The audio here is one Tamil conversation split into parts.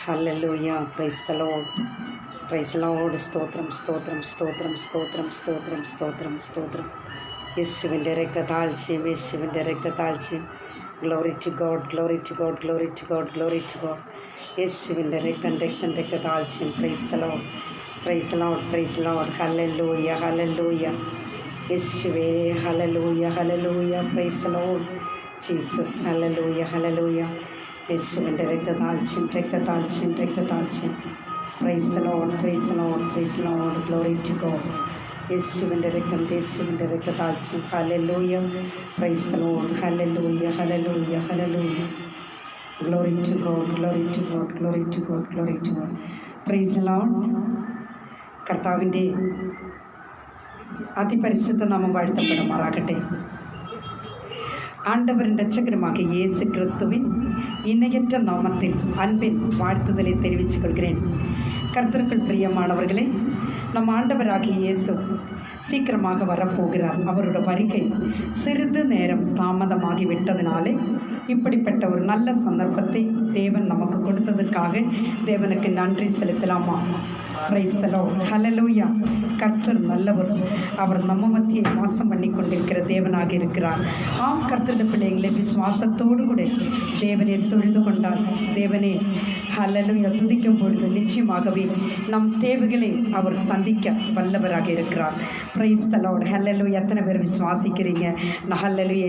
Hallelujah. Praise the Lord. Praise the Lord. സ്തോത്രം സ്തോത്രം സ്തോത്രം സ്തോത്രം സ്തോത്രം സ്തോത്രം സ്തോത്രം. യേശുവിൻ്റെ രക്തതാഴ്ചയും യേശുവിൻ്റെ രക്തതാഴ്ചയും. Glory to God, glory to God, glory to God, glory to God. യേശുവിൻ്റെ രക്തതാഴ്ചയും. Praise the Lord, praise the Lord, praise the Lord. Hallelujah, hallelujah. യേശുവേ hallelujah, hallelujah. Praise the Lord Jesus. Hallelujah, hallelujah. യേശുവിൻ്റെ രക്തതാഴ്ചയും രക്തതാഴ്ചയും രക്തതാഴ്ചയും. Praise the Lord, praise the Lord, praise the Lord. Glory to God. യേശുവിൻ്റെ രക്തം, യേശുവിൻ്റെ രക്തതാഴ്ചയും. Hallelujah. Praise the Lord. Hallelujah, hallelujah, hallelujah. Glory to God, glory to God, glory to God, glory to God. Praise the Lord. കർത്താവിൻ്റെ അതിപരിശുദ്ധ നാമം വാഴ്ത്തപ്പെടുമാറാകട്ടെ. ஆண்டவரின் இரட்சகருமாக இயேசு கிறிஸ்துவின் இணையற்ற நாமத்தில் அன்பின் வாழ்த்துதலை தெரிவித்துக் கொள்கிறேன். கர்த்தருக்குள் பிரியமானவர்களே, நம் ஆண்டவராகிய இயேசு சீக்கிரமாக வரப்போகிறார். அவரோட வருகை சிறிது நேரம் தாமதமாகிவிட்டதினாலே இப்படிப்பட்ட ஒரு நல்ல சந்தர்ப்பத்தை தேவன் நமக்கு கொடுத்ததற்காக தேவனுக்கு நன்றி செலுத்தலாமா? Price the Lord. ஹல்லேலூயா. கர்த்தர் நல்லவர். அவர் நம்ம மத்தியை வாசம் பண்ணி கொண்டிருக்கிற தேவனாக இருக்கிறார். ஆம், கர்த்தருடைய பிள்ளைகளை விசுவாசத்தோடு கூட தேவனை தொழுது கொண்டால், தேவனே ஹல்லேலூயா துதிக்கும் பொழுது நிச்சயமாகவே நம் தேவைகளை அவர் சந்திக்க வல்லவராக இருக்கிறார். Praise the Lord. ஹல்லேலூயா. எத்தனை பேர் விசுவாசிக்கிறீங்க? ஹல்லேலூயா.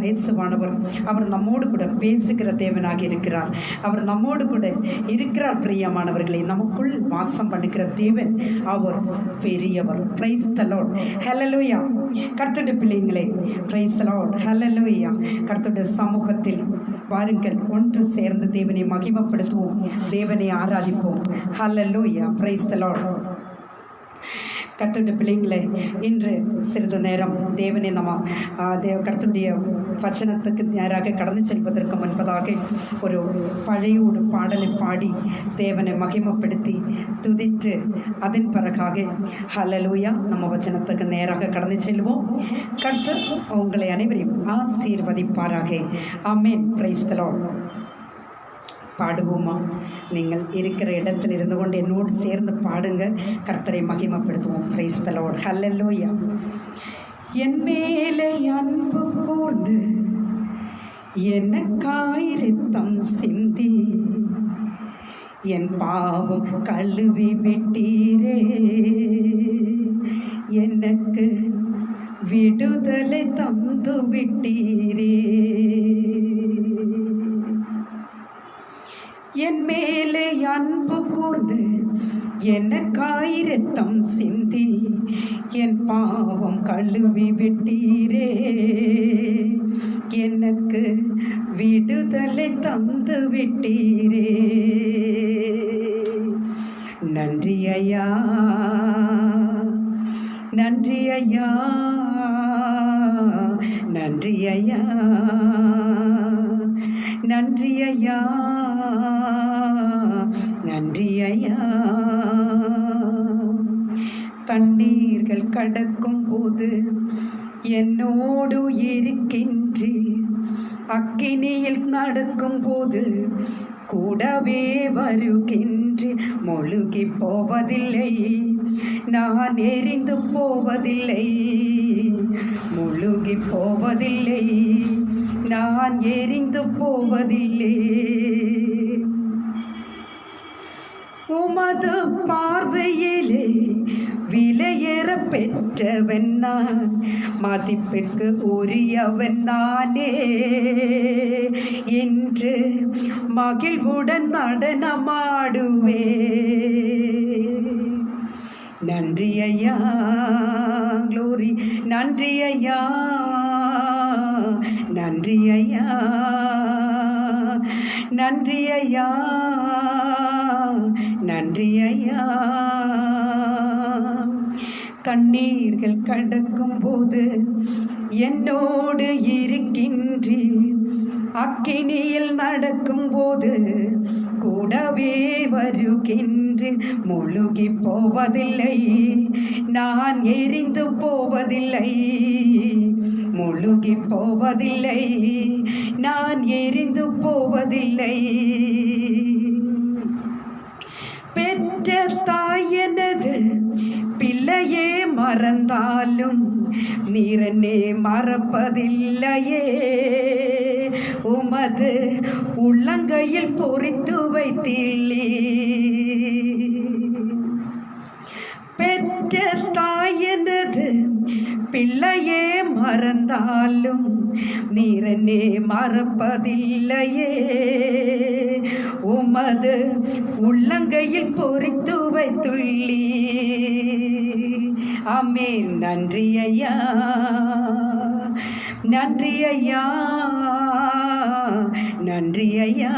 இயேசுவானவர் அவர் நம்மோடு கூட பேசுகிற தேவனாக இருக்கிறார். அவர் நம்மோடு கூட இருக்கிறார். பிரியமானவர்களை, நமக்குள் வாசம் பண்ணுகிற தேவன் அவர் பெரியவர். Praise the Lord. ஹல்லேலூயா. கர்த்தருடைய பிள்ளைங்களே, பிரைஸ் தி லார்ட். ஹல்லேலூயா. கர்த்தருடைய சமூகத்தில் வாருங்கள், ஒன்று சேர்ந்து தேவனை மகிமைப்படுத்துவோம், தேவனை ஆராதிப்போம். ஹல்லேலூயா. Praise the Lord. கர்த்தருடைய பிள்ளைங்களே, இன்று சிறிது நேரம் தேவனை நம்ம கர்த்தருடைய வசனத்துக்கு நேராக கடந்து செல்வதற்கு முன்பதாக ஒரு பழைய ஒரு பாடலை பாடி தேவனை மகிமைப்படுத்தி துதித்து அதன் பிறகாக ஹல்லேலூயா நம்ம வசனத்துக்கு நேராக கடந்து செல்வோம். கர்த்தர் உங்களை அனைவரையும் ஆசீர்வதிப்பாராக. ஆமென். Praise the Lord. பாடுவோமா? நீங்கள் இருக்கிற இடத்தில் இருந்து கொண்டு என்னோடு சேர்ந்து பாடுங்க, கர்த்தரை மகிமைப்படுத்துவோம். Price the Lord. ஹல்லேலூயா. என் மேலே அன்பு கூர்ந்து எனக்காய் இரத்தம் சிந்தி என் பாவம் கழுவி விட்டீரே, எனக்கு விடுதலை தந்து விட்டீரே. என் மேலே அன்பு கூர்ந்து எனக்காய் இரத்தம் சிந்தி என் பாவம் கழுவி விட்டீரே, எனக்கு விடுதலை தந்து விட்டீரே. நன்றி ஐயா, நன்றி ஐயா, நன்றி ஐயா, நன்றி ஐயா, நன்றி ஐயா. தண்ணீர்கள் கடக்கும் போது என்னோடு இருக்கின்றி, அக்கினியில் நடக்கும் போது கூடவே வருகின்றி. முழுகி போவதில்லை, நான் எரிந்து போவதில்லை, முழுகி போவதில்லை, நான் எரிந்து போவதில்லை. உமது பார்வையிலே விலையேற பெற்றவன் நான், மதிப்புக்கு உரியவன் நானே என்று மகிழ்வுடன் நடனமாடுவே. நன்றி ஐயா, க்ளோரி. நன்றி ஐயா, நன்றி ஐயா, நன்றி ஐயா, நன்றி ஐயா. கண்ணீர்கள் கடக்கும் போது என்னோடு இருக்கின்றி, அக்கினியில் நடக்கும் போது கூடவே வருகின்றி. முழுகி போவதில்லை, நான் எரிந்து போவதில்லை, முழுகி போவதில்லை, நான் எரிந்து போவதில்லை. பெற்ற தாயனது பிள்ளையே மறந்தாலும் நீரனே மறப்பதில்லையே, உமது உள்ளங்கையில் பொறித்து வைத்தீளே. பெற்ற தாயனது பிள்ளையே மறந்தாலும் நீரனே மறப்பதில்லையே, உமது உள்ளங்கையில் பொறித்து வைத்துள்ளீ. ஆமென். நன்றி ஐயா, நன்றி ஐயா, நன்றி ஐயா.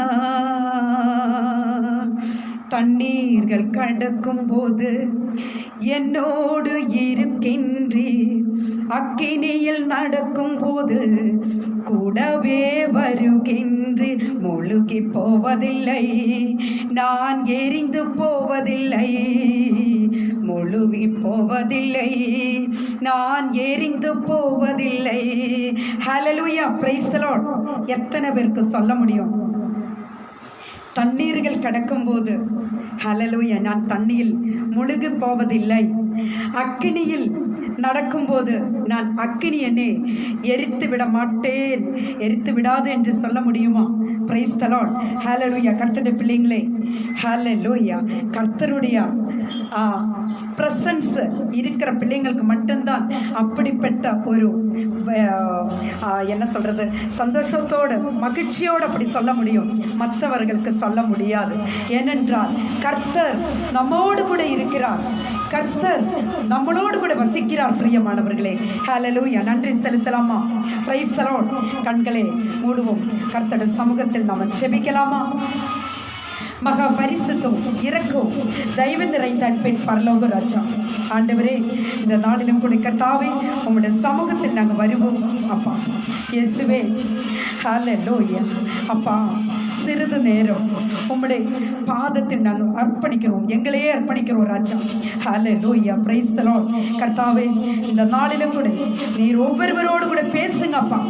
தண்ணீர்கள் கடக்கும் போது என்னோடு இருக்கின்றீர், அக்கினியில் நடக்கும் போது கூடவே வருகின்றீர். முழுகி போவதில்லை, நான் எரிந்து போவதில்லை, முழுகி போவதில்லை, நான் எரிந்து போவதில்லை. ஹல்லேலூயா, பிரைஸ் தி லார்ட். எத்தனை பேருக்கு சொல்ல முடியும்? தண்ணீர்கள் கடக்கும்போது ஹல்லேலூயா, நான் தண்ணியில் முழுகி போவதில்லை. அக்கினியில் நடக்கும்போது நான் அக்கினி என்னை எரித்து விட மாட்டேன், எரித்து விடாது என்று சொல்ல முடியுமா? Praise the Lord. ஹல்லேலூயா. கர்த்தருடைய பிள்ளைங்களே, ஹல்லேலூயா. கர்த்தருடைய பிரசன்ஸ் இருக்கிற பிள்ளைங்களுக்கு மட்டும்தான் அப்படிப்பட்ட ஒரு என்ன சொல்றது, சந்தோஷத்தோடு மகிழ்ச்சியோடு அப்படி சொல்ல முடியும். மற்றவர்களுக்கு சொல்ல முடியாது. ஏனென்றால் கர்த்தர் நம்மோடு கூட இருக்கிறார், கர்த்தர் நம்மளோடு கூட வசிக்கிறார். பிரியமானவர்களே, ஹல்லேலூயா. நன்றி செலுத்தலாமா? Price the Lord. கண்களை மூடுவோம். கர்த்தருடைய சமூகத்தில் நாம் ஜெபிக்கலாமா? மகா பரிசுத்தம் இரக்கம் தயவு நிறைந்த அன்பின் பரலோக ராஜா, ஆண்டவரே, இந்த நாளிலும் கூட கர்த்தாவே உம்முடைய சமூகத்தில் நாங்கள் வருவோம் அப்பா. இயேசுவே, ஹல்லேலூயா. அப்பா, சிறிது நேரம் உம்முடைய பாதத்தில் நாங்கள் அர்ப்பணிக்கிறோம், எங்களையே அர்ப்பணிக்கிறோம் ராஜா. ஹல்லேலூயா, பிரைஸ் தி லார்ட். கர்த்தாவே, இந்த நாளிலும் கூட நீர் ஒவ்வொருவரோடு கூட பேசுங்க அப்பா.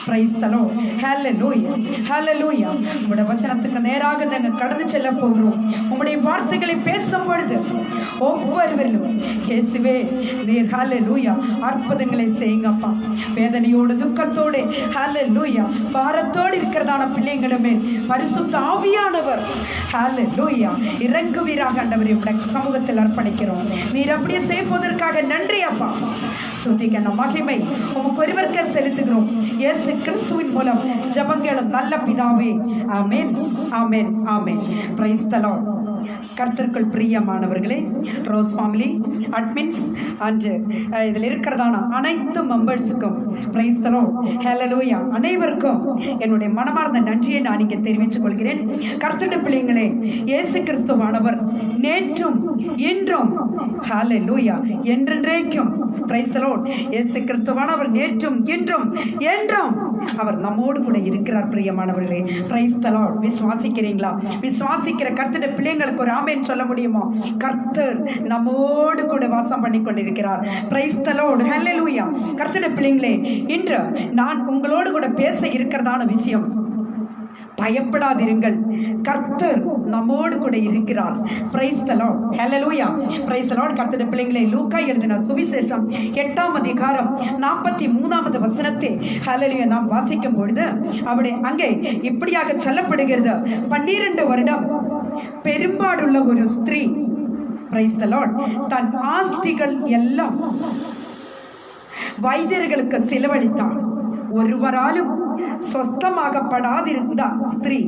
Praise the Lord. Hallelujah, hallelujah. உம்முடைய வசனத்துக்கு நேராக நாங்கள் கடந்து செல்ல போகிறோம். உம்முடைய வார்த்தைகளை பேசும் பொழுது ஒவ்வொருவரிலும் இயேசுவே நீர் ஹல்லேலூயா அற்புதங்களை செய்யுங்கப்பா. வேதனையோடு துக்கத்தோடு ஹல்லேலூயா பாரத்தோடு இருக்கிறதான பிள்ளைங்களுமே பரிசுத்த ஆவியானவர் ஹல்லேலூயா இறங்குவீராக. ஆண்டவரே, உம்முடைய சமூகத்தில் அர்ப்பணிக்கிறோம். நீர் அப்படியே செய்வதற்காக நன்றி அப்பா. துதிக்க மகிமை உமக்கு ஒருவருக்கே செலுத்துகிறோம். இயேசு கிறிஸ்துவின் மூலம் ஜெபங்களும் நல்ல பிதாவே. Amen, amen, amen. Praise the Lord. கர்த்தருக்குள் பிரியமானவர்களே, ரோஸ் ஃபேமிலி அட்மின்ஸ் அண்ட் இதில் இருக்கிறதான அனைத்து மெம்பர்ஸுக்கும் பிரைஸ் தி லார்ட், ஹல்லேலூயா, அனைவருக்கும் என்னுடைய மனமார்ந்த நன்றியை நான் இங்கே தெரிவித்துக் கொள்கிறேன். கர்த்தருடைய பிள்ளைங்களே, இயேசு கிறிஸ்துவானவர் நேற்றும் இன்றும் ஹல்லேலூயா என்றென்றைக்கும் பிரைஸ் தி லார்ட். இயேசு கிறிஸ்துவானவர் நேற்றும் இன்றும் என்றும் அவர் நம்மோடு கூட இருக்கிறார். பிரியமானவர்களே, பிரைஸ் தி லார்ட். விசுவாசிக்கிறீங்களா? விசுவாசிக்கிற கர்த்தருடைய பிள்ளைங்களுக்கு ஒரு ஆமென் சொல்ல முடியுமா? கர்த்தர் நம்மோடு கூட வாசம் பண்ணி கொண்டிருக்கிறார். Price the Lord, hallelujah. கர்த்தருடைய பிள்ளைங்களே, இன்று நான் உங்களோடு கூட பேச இருக்கிறதான விஷயம், பயப்படாதிருங்கள், கர்த்தர் நம்மோடு கூட இருக்கிறார். Praise the Lord, hallelujah, praise the Lord. கர்த்தருடைய பிள்ளைங்களே, லூக்கா எழுதின சுவிசேஷம் 8ஆம் அதிகாரம் 43வது வசனத்தை ஹல்லேலூயா நாம் வாசிக்கும் பொழுது அப்படி அங்கே இப்படியாக சொல்லப்படுகிறது. 12 வருடம் பெரும்பாடுள்ள ஒரு ஸ்திரீ, பிரைஸ் தி லார்ட், தன் ஆஸ்திகள் எல்லாம் வைத்தியர்களுக்கு செலவழித்தாள். ஒருவராலும் சொஸ்தமாகப்படாதிருந்த ஸ்திரீ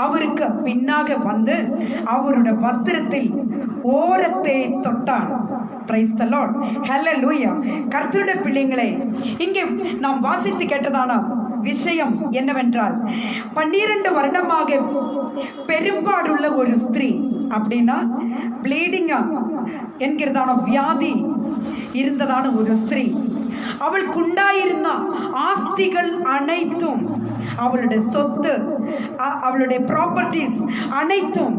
அவருக்கு பின்னாக வந்து அவருடைய வஸ்திரத்தில் ஓரத்தை தொட்டாள். Price the Lord, hallelujah. கர்த்தருடைய பிள்ளைங்களே, இங்கே நாம் வாசித்து கேட்டதான விஷயம் என்னவென்றால், 12 வருடமாக பெரும்பாடுள்ள ஒரு ஸ்திரீ, அப்படின்னா ப்ளீடிங்கா என்கிறதான வியாதி இருந்ததான ஒரு ஸ்திரீ, அவளுக்குண்டாயிருந்த ஆஸ்திகள் அனைத்தும், அவளுடைய சொத்து, அவளுடைய ப்ராப்பர்ட்டிஸ் அனைத்தும்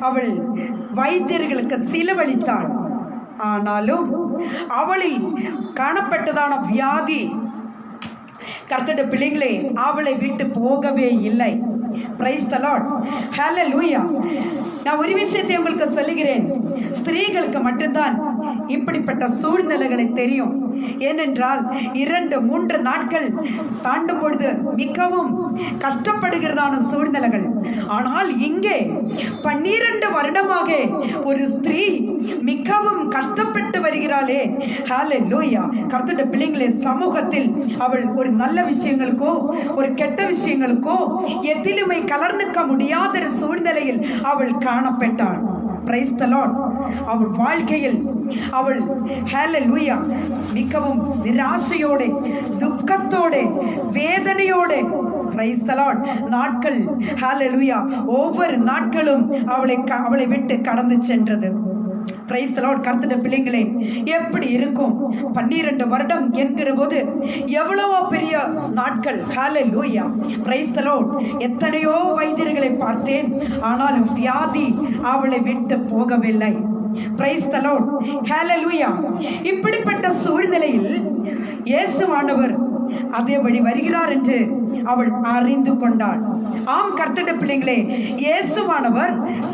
அவள் வைத்தியர்களுக்கு செலவழித்தாள். ஆனாலும் அவளில் காணப்பட்டதான வியாதி கர்த்தருடைய பிள்ளைங்களே அவளை விட்டு போகவே இல்லை. பிரைஸ் தி லார்ட், ஹல்லேலூயா. நான் ஒரு விஷயத்தை உங்களுக்கு சொல்லுகிறேன், ஸ்திரீகளுக்கு மட்டும்தான் இப்படிப்பட்ட சூழ்நிலைகளை தெரியும். ஏனென்றால் 2-3 நாட்கள் தாண்டும் பொழுது மிகவும் கஷ்டப்படுகிறதான சூழ்நிலைகள். ஆனால் இங்கே 12 வருடமாக ஒரு ஸ்திரீ மிகவும் கஷ்டப்பட்டு வருகிறாளே. ஹல்லேலூயா. கர்த்தருடைய பிள்ளைகளே, சமூகத்தில் அவள் ஒரு நல்ல விஷயங்களுக்கோ ஒரு கெட்ட விஷயங்களுக்கோ எதிலுமே கலர்ந்துக்க முடியாத ஒரு சூழ்நிலையில் அவள் காணப்பட்டாள். Price the Lord. அவள் வாழ்க்கையில் அவள் ஹல்லேலூயா மிகவும் நிராசையோடு, துக்கத்தோடு, வேதனையோடு, பிரைஸ் தி லார்ட், நாட்கள் ஹல்லேலூயா ஒவ்வொரு நாட்களும் அவளை விட்டு கடந்து சென்றது. Price the Lord. கர்த்தருடைய பிள்ளைகளே, எப்படி இருக்கும் 12 வருடம் என்கிற போது எவ்வளவோ பெரிய நாட்கள். ஹல்லேலூயா. Praise the Lord. எத்தனையோ வைத்தியர்களை பார்த்தேன், ஆனாலும் வியாதி அவளை விட்டு போகவில்லை. Praise the Lord. ஹல்லேலூயா. இப்படிப்பட்ட சூழ்நிலையில் இயேசுவானவர் அதே வழி வருகிறார் என்று அவள் அறிந்து கொண்டாள். ஆம் கர்த்தருடைய பிள்ளைகளே, இயேசுவானவர்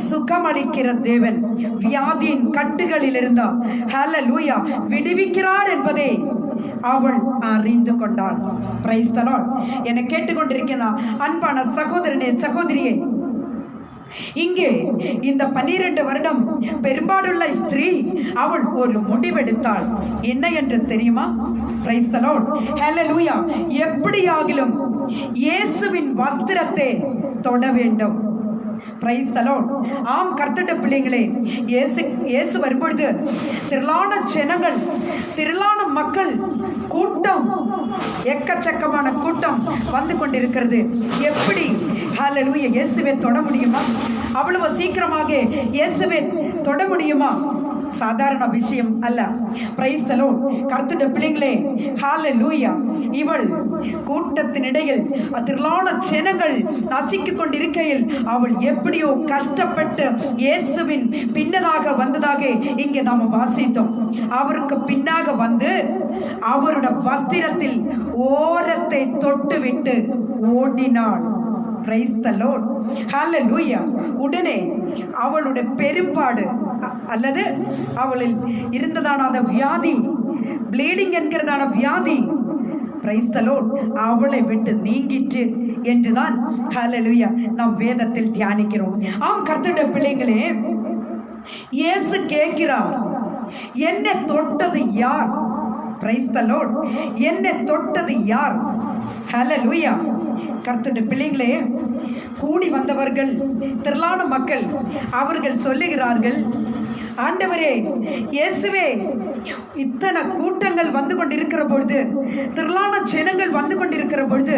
சுகமளிக்கிற தேவன். வியாதியின் கட்டுகளில் இருந்தா ஹல்லேலூயா விடுவிக்கிறார் என்பதை அவள் அறிந்து கொண்டாள். Price the Lord. என்னை கேட்டுக்கொண்டிருக்கிறார் அன்பான சகோதரனே, சகோதரியே, இங்கே இந்த 12 வருடம் பெரும்பாலுள்ள ஸ்திரீ அவள் ஒரு முடிவெடுத்தாள். என்ன என்று தெரியுமா? Price the Lord. ஹல்லேலூயா. எப்படியாகிலும் இயேசுவின் வஸ்திரத்தை தொட வேண்டும். Praise the Lord. ஆம் கர்த்தருடைய பிள்ளைகளே, இயேசு வரும்பொழுது திரளான ஜனங்கள், திரளான மக்கள், கூட்டம், எக்கச்சக்கமான கூட்டம் வந்து கொண்டிருக்கிறது. எப்படி ஹல்லேலூயா இயேசுவை தொட முடியுமா? அவ்வளவு சீக்கிரமாக இயேசுவை தொட முடியுமா? சாதாரண விஷயம் அல்ல. Price the Lord. கர்த்தருடைய பிள்ளைகளே, ஹல்லேலூயா. இவள் கூட்டத்தின் இடையில் திரளான ஜனங்கள் நசிக்கிக் கொண்டிருக்கையில் அவள் எப்படியோ கஷ்டப்பட்டு இயேசுவின் பின்னதாக வந்ததாக இங்கே நாம் வாசித்தோம். அவருக்கு பின்னாக வந்து அவருடைய வஸ்திரத்தில் ஓரத்தை தொட்டுவிட்டு ஓடினாள். Praise the Lord. ஹல்லேலூயா. உடனே அவளுடைய பெரும்பாடு அல்லது அவளில் இருந்ததான அந்த வியாதி, ப்ளீடிங் என்கிறதான வியாதி, பிரைஸ் தி லார்ட், அவளை விட்டு நீங்கிட்டு என்றுதான் ஹல்லேலூயா நாம் வேதத்தில் தியானிக்கிறோம். ஆம் கர்த்தருடைய பிள்ளைகளே, இயேசு கேட்கிறார், என்னை தொட்டது யார்? Price the Lord. என்னை தொட்டது யார்? ஹல்லேலூயா. கர்த்தருடைய பிள்ளைகளே, கூடி வந்தவர்கள், திரளான மக்கள், அவர்கள் சொல்லுகிறார்கள், ஆண்டவரே, இயேசுவே, இத்தனை கூட்டங்கள் வந்து கொண்டிருக்கிற பொழுது, திரளான ஜனங்கள் வந்து கொண்டிருக்கிற பொழுது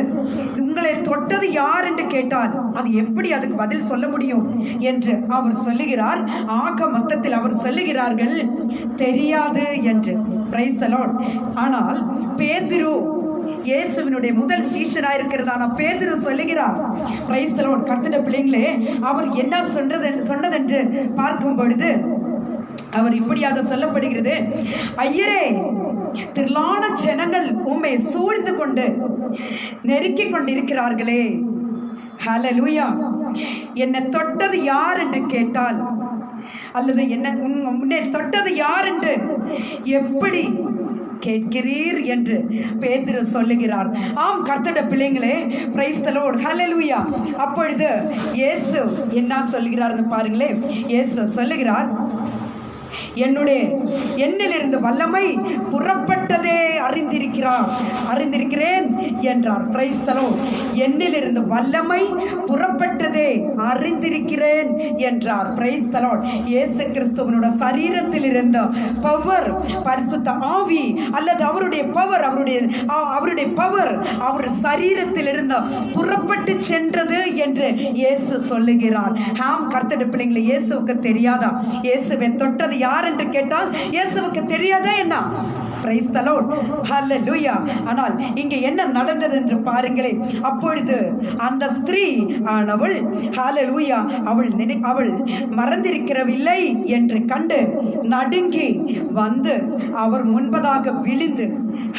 உங்களை தொட்டது யார் என்று கேட்டால் அது எப்படி அதுக்கு பதில் சொல்ல முடியும் என்று அவர் சொல்லுகிறார். ஆக மொத்தத்தில் அவர் சொல்லுகிறார்கள், தெரியாது என்று. Price the Lord. ஆனால் பேதுரு, இயேசுவினுடைய முதல் சீஷனாக இருக்கிறதான பேதுரு சொல்லுகிறார். Price the Lord. கர்த்தருடைய பிள்ளைகளே, அவர் என்ன சொன்னதென்று பார்க்கும் பொழுது அவர் இப்படியாக சொல்லப்படுகிறது, ஐயரே, திரளான ஜனங்கள் உம்மை சூழ்ந்து கொண்டு நெருக்கிக் கொண்டிருக்கிறார்களே. ஹல்லேலூயா. என்னை தொட்டது யார் என்று கேட்டால், அல்லது உன்னை தொட்டது யார் என்று எப்படி கேட்கிறீர் என்று பேதுரு சொல்லுகிறார். ஆம் கர்த்தருடைய பிள்ளைகளே, பிரைஸ் தி லார்ட். ஹல்லேலூயா. அப்பொழுது இயேசு என்ன சொல்லுகிறார் பாருங்களே. இயேசு சொல்லுகிறார், என்னிலிருந்து வல்லமை புறப்பட்டதே அறிந்திருக்கிறேன் என்றார். Price the Lord. என்னிலிருந்து வல்லமை புறப்பட்டதே அறிந்திருக்கிறேன் என்றார். Price the Lord. இயேசு கிறிஸ்துவினுடைய சரீரத்தில் இருந்த பவர், பரிசுத்த ஆவி அல்லது அவருடைய பவர், அவர் சரீரத்தில் இருந்த புறப்பட்டு சென்றது என்று இயேசு சொல்லுகிறார். ஆம் கர்த்தருடைய பிள்ளைகளை, இயேசுவுக்கு தெரியாதா இயேசுவை தொட்டது யார் என்று கேட்டால் இயேசுவுக்கு தெரியாதா என்ன? Praise the Lord. ஹல்லேலூயா. ஆனால் இங்கே என்ன நடந்தது என்று பாருங்களேன். அப்பொழுது அந்த ஸ்திரீ ஆனவள் ஹல்லேலூயா அவள் மறந்திருக்கிறவில்லை என்று கண்டு நடுங்கி வந்து அவர் முன்பதாக விழுந்து,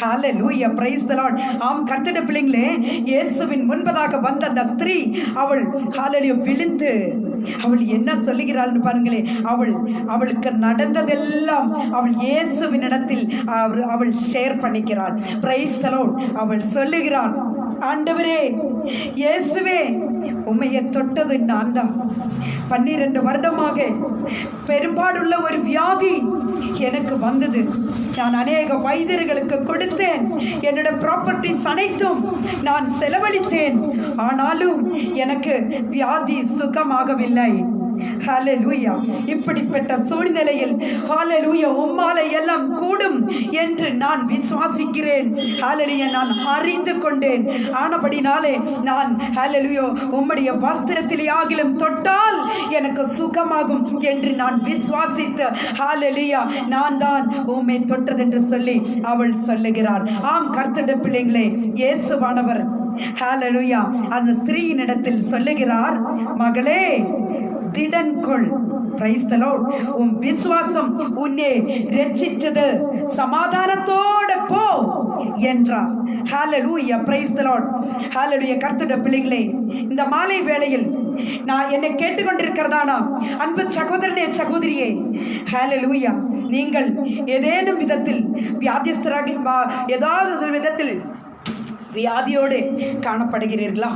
ஹல்லேலூயா, பிரைஸ் தி லார்ட். ஆம் கர்த்தருடைய பிள்ளைகளே, இயேசுவின் முன்பதாக வந்த அந்த ஸ்திரீ அவள் ஹல்லேலூயா விழுந்து அவள் என்ன சொல்லுகிறாள்னு பாருங்களே. அவளுக்கு நடந்ததெல்லாம் அவள் இயேசுவின் இடத்தில் அவள் ஷேர் பண்ணிக்கிறாள். Praise the Lord. அவள் சொல்லுகிறாள், ஆண்டவரே, இயேசுவே, உம்மையை தொட்டது நான் தான். 12 வருடமாக பெரும்பாடுள்ள ஒரு வியாதி எனக்கு வந்தது. நான் அநேக வைத்தியர்களுக்கு கொடுத்தேன். என்னோட ப்ராப்பர்ட்டிஸ் அனைத்தும் நான் செலவழித்தேன். ஆனாலும் எனக்கு வியாதி சுகமாகவில்லை. ஹல்லேலூயா. இப்படிப்பட்ட சூழ்நிலையில் ஹல்லேலூயா உம்மாலே எல்லாம் கூடும் என்று நான் விசுவாசிக்கிறேன். ஹல்லேலூயா. நான் அறிந்து கொண்டேன். ஆனபடினாலே நான் ஹல்லேலூயா உம்முடைய வஸ்திரத்திலே ஆகிலும் தொட்டால் எனக்கு சுகமாகும் என்று நான் விசுவாசித்து ஹல்லேலூயா நான் தான் உம்மை தொட்டது என்று சொல்லி அவள் சொல்லுகிறாள். ஆம் கர்த்தருடைய பிள்ளைகளே, இயேசுவானவர் ஹல்லேலூயா அந்த ஸ்திரீயின் இடத்தில் சொல்லுகிறார், மகளே, திடன் கொள். Praise the Lord. உன் விசுவாசம் உன்னை ரட்சித்தது, சமாதானத்தோட போ என்றார். Hallelujah. Praise the Lord. Hallelujah. கர்த்தருடைய பிள்ளைகளே, இந்த மாலை வேளையில் நான் என்னை கேட்டுக்கொண்டிருக்கிறதானா அன்பு சகோதரனே, சகோதரியே, ஹல்லேலூயா, நீங்கள் ஏதேனும் விதத்தில் வியாதிஸ்தராக ஏதாவது ஒரு விதத்தில் வியாதியோடு காணப்படுகிறீர்களா?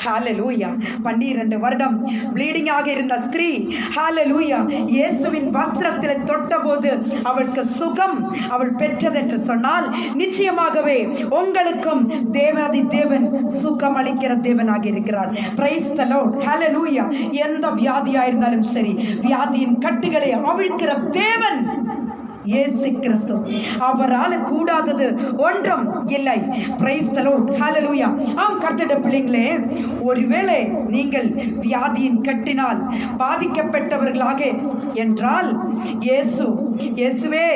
ஹல்லேலூயா. 12 வருடம் ப்ளீடிங் ஆக இருந்த ஸ்திரீ ஹல்லேலூயா இயேசுவின் வஸ்திரத்தில் தொட்டபோது அவளுக்கு சுகம் அவள் பெற்றது என்று சொன்னால், நிச்சயமாகவே உங்களுக்கும் தேவாதி தேவன் சுகம் அளிக்கிற தேவனாக இருக்கிறார். Praise the Lord. ஹல்லேலூயா. எந்த வியாதியா இருந்தாலும் சரி, வியாதியின் கட்டுகளை அவிழ்க்கிற தேவன் இயேசு கிறிஸ்து. அவரால் கூடாதது ஒன்றும் இல்லை. Praise the Lord. ஹல்லேலூயா. ஆம் கர்த்தருடைய பிள்ளைகளே, ஒருவேளை நீங்கள் வியாதியின் கட்டினால் பாதிக்கப்பட்டவர்களாக என்றால், இயேசுவே,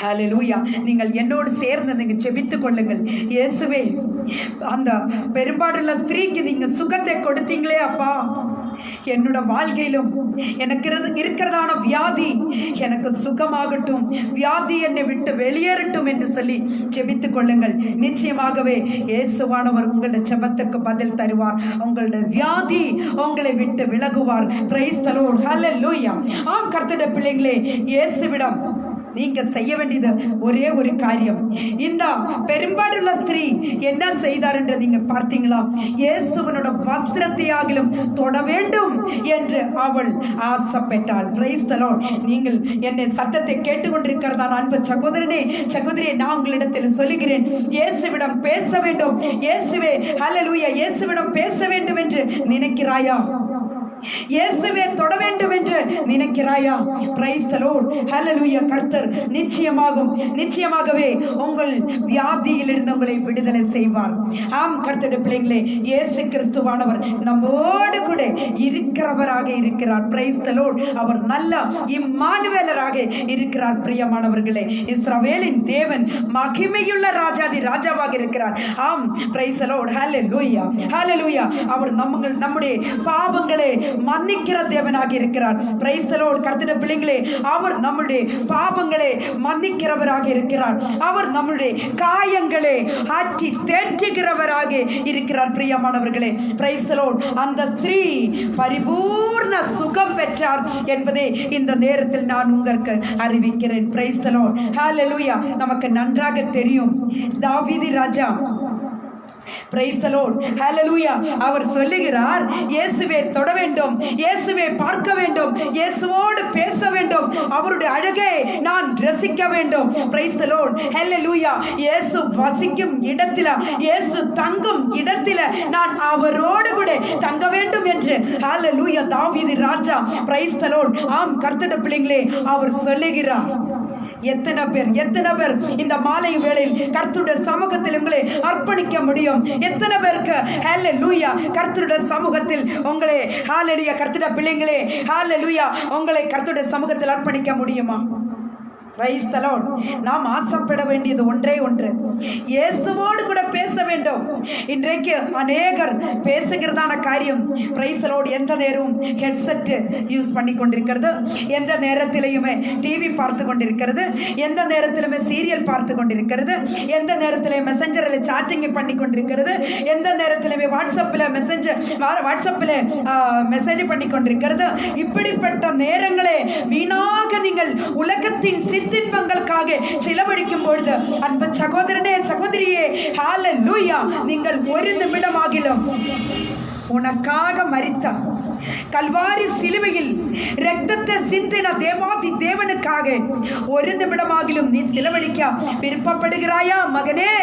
ஹல்லேலூயா, நீங்கள் என்னோடு சேர்ந்து நீங்கள் ஜெபித்துக் கொள்ளுங்கள். இயேசுவே, அந்த பெரும்பாடுள்ள ஸ்திரீக்கு நீங்க சுகத்தை கொடுத்தீங்களே அப்பா, என்னோட வாழ்க்கையிலும் எனக்கு இருக்கிறதான வியாதி எனக்கு சுகமாகட்டும், வியாதி என்னை விட்டு வெளியேறட்டும் என்று சொல்லி ஜெபித்துக் கொள்ளுங்கள். நிச்சயமாகவே இயேசுவானவர் உங்களுடைய ஜெபத்துக்கு பதில் தருவார். உங்களுடைய வியாதி உங்களை விட்டு விலகுவார். Price the Lord. ஹல்லேலூயா. ஆம் கர்த்தருடைய பிள்ளைகளே, இயேசுவிடம் நீங்க செய்ய வேண்டியது ஒரே ஒரு காரியம். இந்த பெரும்பாடுள்ள ஸ்திரீ என்ன செய்தார் என்று நீங்க பார்த்தீங்களா? இயேசுவனோட வஸ்திரத்தை ஆகிலும் தொட வேண்டும் என்று அவள் ஆசைப்பட்டாள். Price the Lord. நீங்கள் என்னை சத்தத்தை கேட்டுக்கொண்டிருக்கிறதா அன்பு சகோதரனே, சகோதரியே, நான் உங்களிடத்தில் சொல்லுகிறேன், இயேசுவிடம் பேச வேண்டும். இயேசுவே, ஹல்லேலூயா, இயேசுவிடம் பேச வேண்டும் என்று நினைக்கிறாயா? இயேசுவே தொட வேண்டும் என்று நினைக்கிறாயா? Price the Lord. ஹல்லேலூயா. கர்த்தர் நிச்சயமாகவே உங்கள் வியாதியில் இருந்து உங்களை விடுதலை செய்வார். ஆம் கர்த்தருடைய பிள்ளைகளே, இயேசு கிறிஸ்துவானவர் நம்மோடு கூட இருக்கிறவராக இருக்கிறார். Praise the Lord. அவர் நல்ல இம்மானுவேலராக இருக்கிறார். பிரியமானவர்களே, இஸ்ரவேலின் தேவன் மகிமையுள்ள ராஜாதி ராஜாவாக இருக்கிறார். ஆம், பிரைஸ் தி லார்ட். ஹல்லேலூயா. ஹல்லேலூயா. அவர் நம்முடைய பாவங்களை மன்னிக்கிற தேவனாக இருக்கிறார். Praise the Lord. கர்த்தருடைய பிள்ளைகளே, அவர் நம்முடைய பாவங்களை மன்னிக்கிறவராக இருக்கிறார். அவர் நம்முடைய காயங்களை ஆற்றி தேற்றுகிறவராக இருக்கிறார். பிரியமானவர்களே, பிரைஸ் தி லார்ட். அந்த ஸ்திரீ பரிபூர்ண சுகம் பெற்றார் என்பதை இந்த நேரத்தில் நான் உங்களுக்கு அறிவிக்கிறேன். Praise the Lord. ஹல்லேலூயா. நமக்கு நன்றாக தெரியும், தாவீது ராஜா, பிரைஸ் தி லார்ட். ஹல்லேலூயா, அவர் சொல்லுகிறார், இயேசுவை தொட வேண்டும், இயேசுவை பார்க்க வேண்டும், இயேசுவோடு பேச வேண்டும், அவருடைய அழகை நான் ரசிக்க வேண்டும். Praise the Lord. ஹல்லேலூயா. இயேசு வசிக்கும் இடத்தில, இயேசு தங்கும் இடத்தில நான் அவரோடு கூட தங்க வேண்டும் என்று ஹல்லேலூயா தாவீது ராஜா, பிரைஸ் தி லார்ட். ஆம் கர்த்தருடைய பிள்ளைகளே, அவர் சொல்லுகிறார். எத்தனை பேர் இந்த மாலை வேளையில் கர்த்தருடைய சமூகத்தில் உங்களை அர்ப்பணிக்க முடியும்? எத்தனை பேருக்கு ஹல்லேலூயா கர்த்தருடைய சமூகத்தில் உங்களை ஹல்லேலூயா கர்த்தருடைய பிள்ளைங்களே ஹல்லேலூயா உங்களை கர்த்தருடைய சமூகத்தில் அர்ப்பணிக்க முடியுமா? Praise the Lord. நாம் ஆசைப்பட வேண்டியது ஒன்றே ஒன்று, இயேசுவோடு கூட பேச வேண்டும். இன்றைக்கு அநேகர் பேசுகிறதான காரியம் பிரைஸ் தி லார்ட், எந்த நேரமும் ஹெட்செட் யூஸ் பண்ணி கொண்டிருக்கிறது, எந்த நேரத்திலையுமே டிவி பார்த்து கொண்டிருக்கிறது, எந்த நேரத்திலுமே சீரியல் பார்த்து கொண்டிருக்கிறது, எந்த நேரத்திலையும் மெசஞ்சரில் சாட்டிங் பண்ணி கொண்டிருக்கிறது, எந்த நேரத்திலுமே வாட்ஸ்அப்பில் மெசேஜ் பண்ணி கொண்டிருக்கிறது. இப்படிப்பட்ட நேரங்களே வீணாக நீங்கள் உலகத்தின் சிற்றின்பங்களுக்காக செலவழிக்கும் பொழுது, அன்பு சகோதரனே சகோதரியே, ஹalleluya, நீங்கள் ஒரு நிமிடமாகிலும் உனக்காக மரித்தார் கல்வாரி சிலுவையில் இரத்தத்தை சிந்தின தேவாதி தேவனுக்காக ஒரு நிமிடமாகிலும் நீ செலவழிக்க விருப்பப்படுகிறாயா மகனே?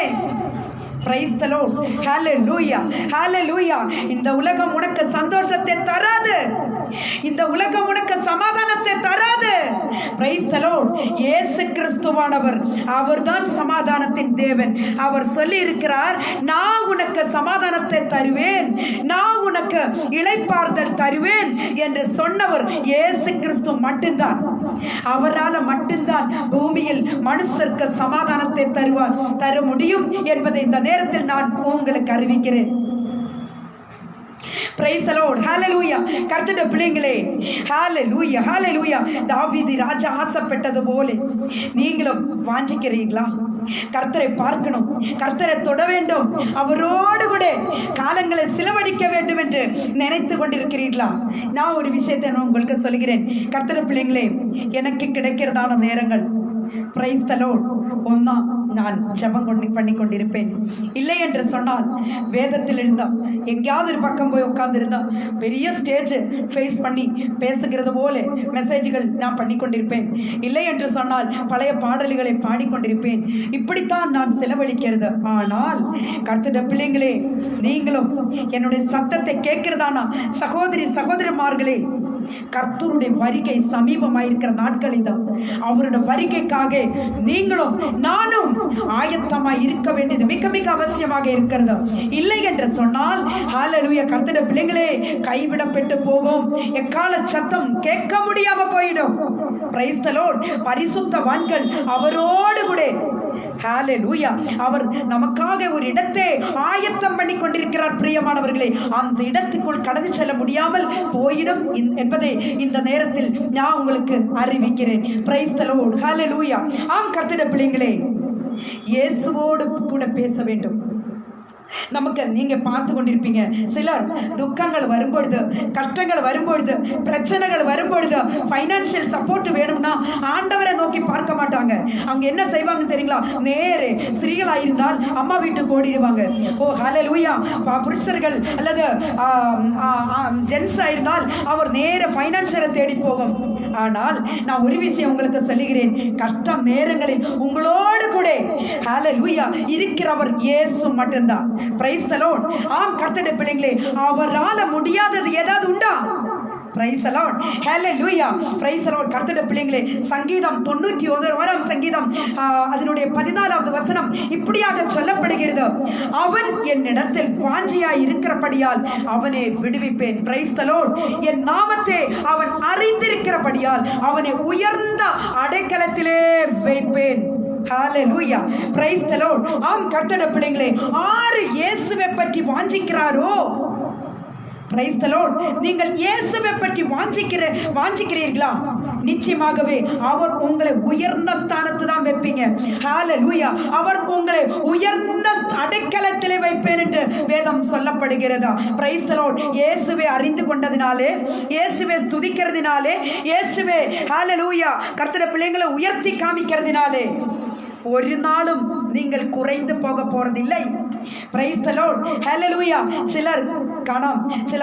Praise the Lord. Hallelujah, hallelujah. இந்த உலகம் உனக்கு சந்தோஷத்தை தராது, இந்த உலகம் உனக்கு சமாதானத்தை தராது. Price the Lord. இயேசு கிறிஸ்துவானவர் அவர்தான் சமாதானத்தின் தேவன். அவர் சொல்லி இருக்கிறார், நான் உனக்கு சமாதானத்தை தருவேன், நான் உனக்கு இளைப்பாறுதல் தருவேன் என்று சொன்னவர் இயேசு கிறிஸ்து மட்டும்தான். அவரால் மட்டும்தான் பூமியில் மனுஷருக்கு சமாதானத்தை தர முடியும் என்பதை இந்த நேரத்தில் நான் உங்களுக்கு அறிவிக்கிறேன். Praise the Lord. ஹalleluya. கர்த்தருடைய பிள்ளைகளே, ஹalleluya, ஹalleluya. தாவீது ராஜா ஆசைப்பட்டது போல நீங்களும் வாஞ்சிக்கிறீர்களா? கர்த்தரை பார்க்கணும், கர்த்தரை தொட வேண்டும், அவரோடு கூட காலங்களை செலவழிக்க வேண்டும் என்று நினைத்து கொண்டிருக்கிறீர்களா? நான் ஒரு விஷயத்தை உங்களுக்கு சொல்கிறேன். கர்த்தருடைய பிள்ளைங்களே, எனக்கு கிடைக்கிறதான நேரங்கள் பிரைஸ் தி லார்ட், ஒன்னா நான் ஜெபம் பண்ணி கொண்டிருப்பேன். இல்லை என்று சொன்னால் வேதத்தில் இருந்தா எங்கேயாவது ஒரு பக்கம் போய் உட்கார்ந்து பெரிய ஸ்டேஜ் ஃபேஸ் பண்ணி பேசுகிறது போல மெசேஜ்கள் நான் பண்ணி கொண்டிருப்பேன். இல்லை என்று சொன்னால் பழைய பாடல்களை பாடிக்கொண்டிருப்பேன். இப்படித்தான் நான் செலவழிக்கிறது. ஆனால் கர்த்தருடைய பிள்ளைங்களே, நீங்களும் என்னுடைய சத்தத்தை கேட்கிறதானா சகோதரமார்களே, கர்த்தருடைய வருகை சமீபமாயிருக்கிற நாட்கள் தான். அவருடைய வருகைக்காக நீங்களும் நானும் ஆயத்தமாய் இருக்க வேண்டியது மிக மிக அவசியமாக இருக்கிறது. இல்லை என்று சொன்னால் ஹalleluya, கர்த்தருடைய பிள்ளைகளே, கைவிடப்பட்டு போகும், எக்கால சத்தம் கேட்க முடியாம போயிடும். Price the Lord. பரிசுத்தவான்கள் அவரோடு கூட ஹalleluya, அவர் நமக்காக ஒரு இடத்தை ஆயத்தம் பண்ணி கொண்டிருக்கிறார். பிரியமானவர்களே, அந்த இடத்துக்குள் கடந்து செல்ல முடியாமல் போயிடும் என்பதை இந்த நேரத்தில் நான் உங்களுக்கு அறிவிக்கிறேன். Praise the Lord. ஹalleluya. ஆம் கர்த்தருடைய பிள்ளைகளே, இயேசுவோடு கூட பேச வேண்டும். நமக்கு நீங்க பார்த்து கொண்டிருப்பீங்க, சிலர் துக்கங்கள் வரும்பொழுது, கஷ்டங்கள் வரும்பொழுது, பிரச்சனைகள் வரும்பொழுது, பைனான்சியல் சப்போர்ட் வேணும்னா ஆண்டவரை நோக்கி பார்க்க மாட்டாங்க. அவங்க என்ன செய்வாங்க தெரியுங்களா? நேரே ஸ்திரீகளா இருந்தால் அம்மா வீட்டுக்கு ஓடிடுவாங்க. ஓ ஹalleluya. புருஷர்கள் அல்லது ஜென்ஸா இருந்தால் அவர் நேர பைனான்சியலை தேடி போகும். ஆனால் நான் ஒரு விஷயம் உங்களுக்கு சொல்லுகிறேன், கஷ்டம் நேரங்களில் உங்களோடு கூட ஹalleluya இருக்கிறவர் இயேசு மட்டும்தான். Price the Lord. ஆம் கர்த்தருடைய பிள்ளைகளே, அவரால முடியாதது ஏதாவது உண்டா? Price the Lord. Hallelujah. Price the Lord. கர்த்தருடைய பிள்ளைகளே, சங்கீதம் 91 சங்கீதம் அதனுடைய 14வது வசனம் இப்படியாக சொல்லப்படுகிறது, அவன் என்னிடத்தில் வாஞ்சியாய் இருக்கிறபடியால் அவனை விடுவிப்பேன். Praise the Lord. என் நாமத்தை அவன் அறிந்திருக்கிறபடியால் அவனை உயர்ந்த அடைக்கலத்திலே வைப்பேன். ஹalleluya. praise the lord. ஆம் கர்த்தருடைய பிள்ளைகளே, ஆறு இயேசுவை பற்றி வாஞ்சிக்கிறாரோ, praise the lord, நீங்கள் இயேசுவை பற்றி வாஞ்சிக்கிறீர்களா? நிச்சயமாகவே அவர் உங்களை உயர்ந்த ஸ்தானத்து தான் வைப்பீங்க. ஹalleluya. அவர் உங்களை உயர்ந்த அடைக்கலத்திலே வைப்பேன் என்று வேதம் சொல்லப்படுகிறதா? praise the lord. இயேசுவை அறிந்து கொண்டதினாலே, இயேசுவை ஸ்துதிக்கிறதினாலே, இயேசுவை ஹalleluya கர்த்தருடைய பிள்ளைகளை உயர்த்தி காமிக்கிறதினாலே ஒரு நாளும் நீங்கள் குறைந்து போக போறதில்லை. praise the lord. hallelujah. சிலர் காணோம், சில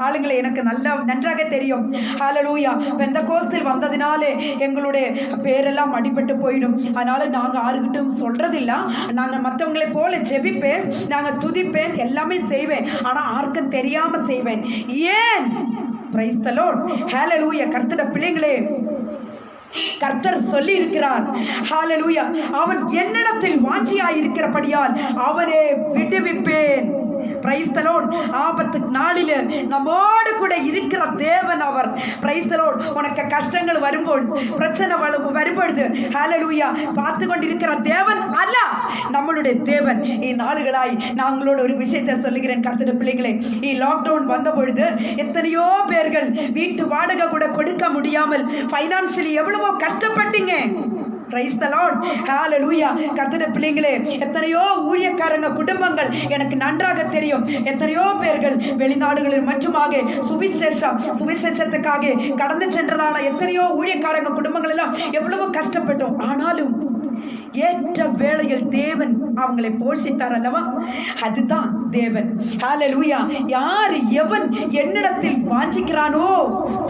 ஆளுங்களை எனக்கு நன்றாக தெரியும். hallelujah. பெந்தகோஸ்தில் வந்ததினாலே எங்களுடைய பேரெல்லாம் அடிபட்டு போயிடும், அதனால நாங்கள் யாருக்கிட்டும் சொல்றதில்லை. நாங்கள் மற்றவங்களை போல ஜெபிப்பேன், நாங்கள் துதிப்பேன், எல்லாமே செய்வேன், ஆனால் யாருக்கும் தெரியாம செய்வேன். ஏன்? praise the lord. hallelujah. கர்த்தருடைய பிள்ளைகளே, கர்த்தர் சொல்லி இருக்கிறார், ஹalleluya, அவன் என்னிடத்தில் வாஞ்சியாய் இருக்கிறபடியால் அவனை விடுவிப்பேன். Praise the Lord. ஆபத்து நாளில நம்மோடு கூட இருக்கிற தேவன் அவர். Praise the Lord. உனக்கு கஷ்டங்கள் வரும்போது, பிரச்சனை வரும்பொழுது ஹல்லேலூயா பார்த்து கொண்டிருக்கிற தேவன் அல்ல, நம்மளுடைய தேவன். நாளுகளாய் நான் உங்களோட ஒரு விஷயத்தை சொல்லுகிறேன் கர்த்தருடைய பிள்ளைகளே. லாக்டவுன் வந்த பொழுது எத்தனையோ பேர்கள் வீட்டு வாடகை கூட கொடுக்க முடியாமல் ஃபைனான்சியலி எவ்வளவோ கஷ்டப்பட்டீங்க. Price the Lord. ஹல்லேலூயா. கர்த்தருடைய பிள்ளைகளே, எத்தனையோ ஊழியக்காரங்க குடும்பங்கள் எனக்கு நன்றாக தெரியும். எத்தனையோ பேர்கள் வெளிநாடுகளில் மட்டுமாக சுவிசேஷத்துக்காக கடந்து சென்றதான எத்தனையோ ஊழியக்காரங்க குடும்பங்கள் எல்லாம் எவ்வளவோ கஷ்டப்பட்டோம். ஆனாலும் ஏற்ற வேளையில் தேவன் அவங்களை போஷித்தார் அல்லவா? அதுதான் தேவன். ஹல்லேலூயா. யார் எவன் என்னிடத்தில் வாஞ்சிக்கிறானோ,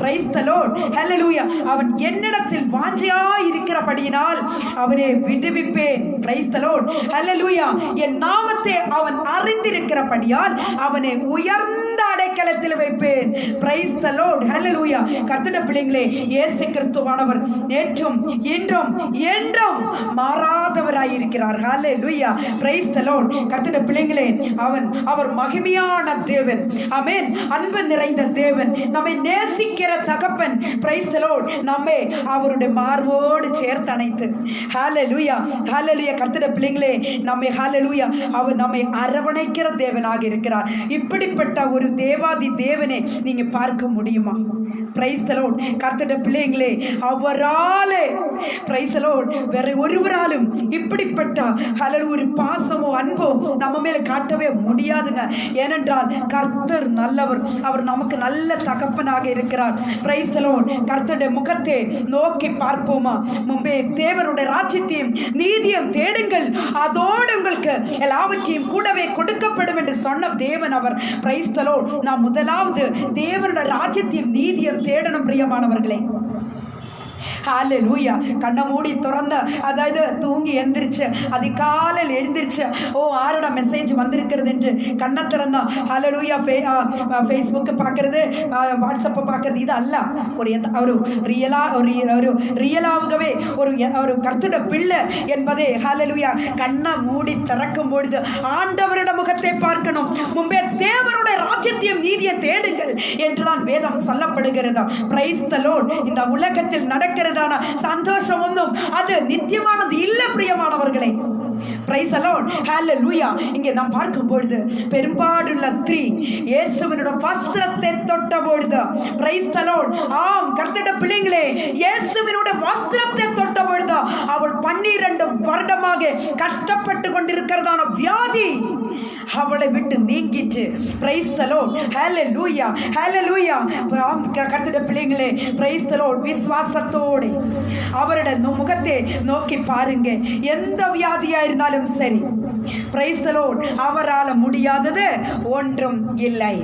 பிரைஸ் தி லார்ட், ஹல்லேலூயா, அவன் என்னிடத்தில் வாஞ்சியாய் இருக்கிறபடியினால் அவனை விடுவிப்பேன். பிரைஸ் தி லார்ட், ஹல்லேலூயா. என் நாமத்தை அவன் அறிந்திருக்கிறபடியால் அவனை உயர்ந்த அடைக்கலத்தில் வைப்பேன். Praise the Lord, hallelujah. கர்த்தருடைய பிள்ளைகளே, இயேசு கிறிஸ்துவானவர் நேற்றும் இன்றும் என்றும் மாறாதவராய் இருக்கிறார். ஹல்லேலூயா. Praise the Lord. கர்த்தருடைய பிள்ளைகளே, அவர் மகிமையான தேவன். ஆமென். அன்பு நிறைந்த தேவன், நம்மை நேசிக்கிற தகப்பன். Price the Lord. நம்மை அவருடைய மார்போடு சேர்த்து அணைத்து, ஹல்லேலூயா, ஹல்லேலூயா. கர்த்தருடைய பிள்ளைகளே, நம்மை ஹல்லேலூயா அவர் நம்மை அரவணைக்கிற தேவனாக இருக்கிறார். இப்படிப்பட்ட ஒரு தேவாதி தேவனை நீங்க பார்க்க முடியுமா? Praise the Lord. கர்த்தருடைய பிள்ளைகளே, அவராலே பிரைஸ் தி லார்ட் வேற ஒருவராலும் இப்படிப்பட்ட ஒரு பாசமோ அன்போ நம்ம மேல காட்டவே முடியாதுங்க. ஏனென்றால் கர்த்தர் நல்லவர். அவர் நமக்கு நல்ல தகப்பனாக இருக்கிறார். Praise the Lord. கர்த்தருடைய முகத்தை நோக்கி பார்ப்போமா? முன்பே தேவனுடைய ராஜ்யத்தையும் நீதியும் தேடுங்கள், அதோடு உங்களுக்கு எல்லாவற்றையும் கூடவே கொடுக்கப்படும் என்று சொன்ன தேவன் அவர். Praise the Lord. நாம் முதலாவது தேவனுடைய ராஜ்யத்தையும் நீதியும் தேடணும் பிரியமானவர்களே. ஹல்லேலூயா. கண்ணை மூடி திறந்த, அதாவது தூங்கி எந்திரிச்சு அதிகாலையில் எழுந்திரிச்சு ஆரோட மெசேஜ் வந்திருக்கிறது என்று கண்ணை திறந்தா ஹல்லேலூயா ஃபேஸ்புக்கு பார்க்கறது, வாட்ஸ்அப்பை பார்க்கறது, இது அல்ல. ஒரு ரியலாகவே ஒரு கர்த்தருடைய பிள்ளை என்பதே ஹல்லேலூயா கண்ணை மூடி திறக்கும் பொழுது ஆண்டவருடைய முகத்தை பார்க்கணும். முன்பே தேவனுடைய ராஜ்யத்தையும் நீதியை தேடுங்கள் என்றுதான் வேதம் சொல்லப்படுகிறது. Praise the Lord. இந்த உலகத்தில் நடக்கிறதான சந்தோஷம் ஒன்றும் அது நித்தியமானது இல்ல பிரியமானவர்களே. Praise the Lord. ஹல்லேலூயா. இங்கே நாம் பார்க்கும் பொழுது பெரும்பாடுள்ள ஸ்திரீ இயேசுவினுடைய வஸ்திரத்தை தொட்ட பொழுது, பிரைஸ் தி லார்ட், ஆம் கர்த்தருடைய பிள்ளைகளே, இயேசுவினுடைய வஸ்திரத்தை தொட்ட பொழுது அவள் 12 வருடமாக கஷ்டப்பட்டு கொண்டிருக்கிறதான வியாதி அவளை விட்டு நீங்கிட்டு. Price the Lord. ஹல்லேலூயா, ஹல்லேலூயா. கர்த்தருடைய பிள்ளைகளே, பிரைஸ் தி லார்ட், விசுவாசத்தோடு அவருடைய முகத்தை நோக்கி பாருங்க. எந்த வியாதியா இருந்தாலும் சரி, பிரைஸ் தி லார்ட், அவரால் முடியாதது ஒன்றும் இல்லை.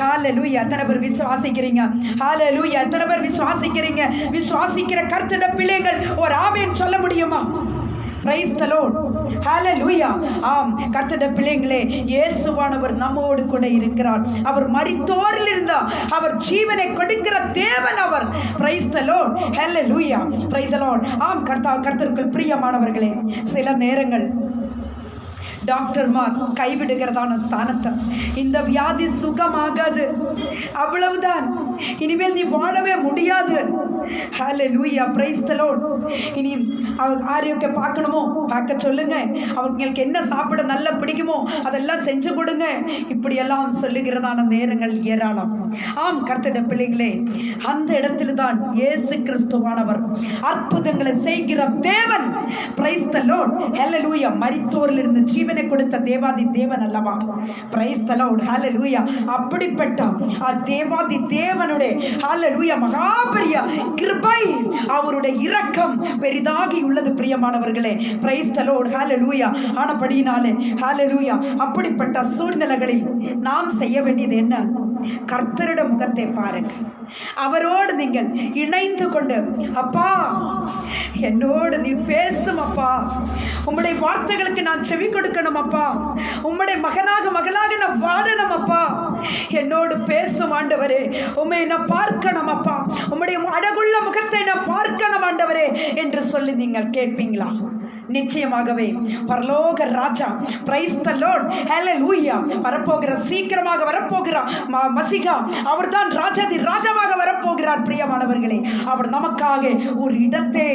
ஹல்லேலூயா. எத்தனை பேர் விசுவாசிக்கிறீங்க? ஹல்லேலூயா. எத்தனை பேர் விசுவாசிக்கிறீங்க? விசுவாசிக்கிற கர்த்தருடைய பிள்ளைகள் ஒரு ஆமென் சொல்ல முடியுமா? Praise the Lord. ஹல்லேலூயா. ஆம் கர்த்தருடைய பிள்ளைகளே, இயேசுவானவர் நம்மோடு கூட இருக்கிறார். அவர் மரித்தோரில் இருந்தார். அவர் ஜீவனை கொடுக்கிற தேவன் அவர். Praise the Lord. Hallelujah. Praise the Lord. ஆம் கர்த்தருக்குள் பிரியமானவர்களே, சில நேரங்கள் டாக்டர்மார் கைவிடுகிறதான ஸ்தானத்தை, இந்த வியாதி சுகமாகாது, அவ்வளவுதான், இனிமேல் நீ வாழவே முடியாது. ஹல்லேலூயா. Praise the Lord. இனி ஆரோக்கிய பார்க்கணுமோ பார்க்க சொல்லுங்க, அவங்களுக்கு என்ன சாப்பிட நல்லா பிடிக்குமோ அதெல்லாம் செஞ்சு கொடுங்க, இப்படியெல்லாம் சொல்லுகிறதான நேரங்கள் ஏராளம். ஆம் கர்த்தருடைய பிள்ளைகளே, அந்த இடத்துல தான் இயேசு கிறிஸ்துவானவர் அற்புதங்களை செய்கிற தேவன். Price the Lord. ஹல்லேலூயா. மரித்தோரில் இருந்து ஜீவனை கொடுத்த தேவாதி தேவன் அல்லவா? Praise the Lord. ஹல்லேலூயா. அப்படிப்பட்ட தேவாதி தேவனுடைய ஹல்லேலூயா மகாபெரிய கிருபை, அவருடைய இரக்கம் பெரிதாகி உள்ளது பிரியமானவர்களே. Praise the Lord. ஹல்லேலூயா. ஆனபடியினாலே ஹல்லேலூயா அப்படிப்பட்ட சூழ்நிலைகளில் நாம் செய்ய வேண்டியது என்ன? கர்த்தருடைய முகத்தை பாருங்க. அவரோடு நீங்கள் இணைந்து கொண்டு, அப்பா என்னோடு நீ பேசும் அப்பா, உம்முடைய வார்த்தைகளுக்கு நான் செவி கொடுக்கணும் அப்பா, உம்முடைய மகளாக நான் வாழணும் அப்பா, என்னோடு பேசும் ஆண்டவரே, உம்மை நான் பார்க்கணும் அப்பா, உம்முடைய அழகுள்ள முகத்தை நான் பார்க்கணும் ஆண்டவரே என்று சொல்லி நீங்கள் கேட்பீங்களா? நிச்சயமாகவே பரலோக ராஜா, பிரைஸ் தி லார்ட், ஹalleluya, வரப்போகிற சீக்கிரமாக வரப்போகிற மசிகா அவர்தான் ராஜாதி ராஜாவாக வரப்போகிறார். பிரியமானவர்களே, அவர் நமக்காக ஒரு இடத்தை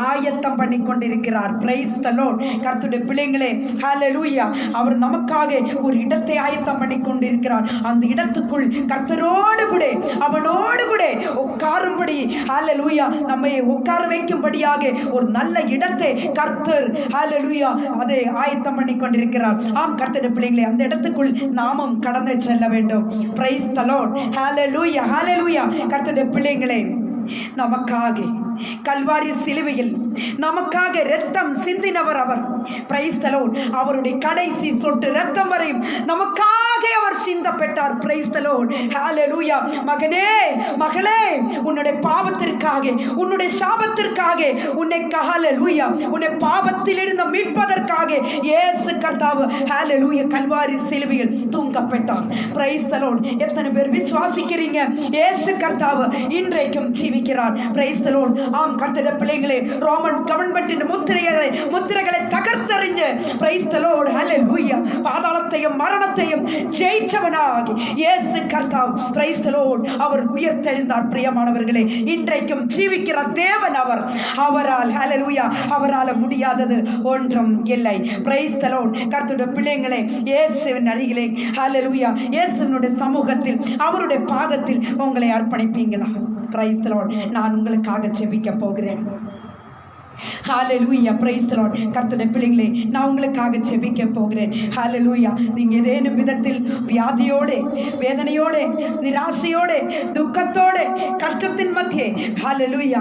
ஆயத்தம் பண்ணி கொண்டிருக்கிறார். Price the Lord. கர்த்தருடைய பிள்ளைகளே, ஹalleluya, அவர் நமக்காக ஒரு இடத்தை ஆயத்தம் பண்ணி கொண்டிருக்கிறார். அந்த இடத்துக்குள் கர்த்தரோடு கூட அவனோடு கூட உட்காரும்படி, ஹalleluya, நம்மை உட்கார வைக்கும்படியாக ஒரு நல்ல இடத்தை கர்த்தர், ஹalleluya, அதை ஆயத்தம் பண்ணி கொண்டிருக்கிறார். ஆம் கர்த்தருடைய பிள்ளைகளே, அந்த இடத்துக்குள் நாமும் கடந்து செல்ல வேண்டும். பிரைஸ் தி லார்ட், ஹalleluya, ஹalleluya. கர்த்தருடைய பிள்ளைகளே, நமக்காக கல்வாரி சிலுவையில் நமக்காக இரத்தம் சிந்தினவர் அவர். Praise the Lord. அவருடைய கடைசி சொட்டு இரத்தம் வரை நமக்காக அவர் சிந்தப்பட்டார். பிரைஸ் தி லார்ட், ஹalleluya. மகனே, மகளே, உன்னுடைய பாவத்திற்காக, உன்னுடைய சாபத்திற்காக, உன்னை, ஹalleluya, உன்னை பாவத்திலிருந்து மீட்பதற்காக இயேசு கர்த்தாவு, ஹalleluya, கல்வாரி சிலுவையில் தூங்கப்பட்டார். Price the Lord. எத்தனை பேர் விசுவாசிக்கிறீங்க? இயேசு கர்த்தாவு இன்றைக்கும் ஜீவிக்கிறார். Price the Lord. ஆம் கர்த்தருடைய பிள்ளைகளே, ரோமன் கவர்மெண்டின் முத்திரைகளை தகர்த்தெறிஞ்ச, பிரைஸ் தி லார்ட், ஹalleluya, பாதாளத்தையும் மரணத்தையும் ஜெயிச்சவனாகி இயேசு கர்த்தாവ്, பிரைஸ் தி லார்ட், அவர் உயிர்த்தெழுந்தார். பிரியமானவர்களே, இன்றைக்கும் ஜீவிக்கிற தேவன் அவர். அவரால், ஹalleluya, அவரால் முடியாதது ஒன்றும் இல்லை. Praise the Lord. கர்த்தருடைய பிள்ளைகளே, இயேசுவின் அருகிலே, ஹalleluya, இயேசுவினுடைய சமூகத்தில், அவருடைய பாதத்தில் உங்களை அர்ப்பணிப்பீங்களா? Price the Lord. நான் உங்களுக்காக ஜெபிக்க போகிறேன். ஹalleluya, praise the Lord. கர்த்தருடைய பிள்ளைகளே, நான் உங்களுக்காக ஜெபிக்க போகிறேன். ஹalleluya. நீங்க ஏதேனும் விதத்தில் வியாதியோடு, வேதனையோடு, நிராசையோடு, துக்கத்தோடு, கஷ்டத்தின் மத்தியே, ஹalleluya,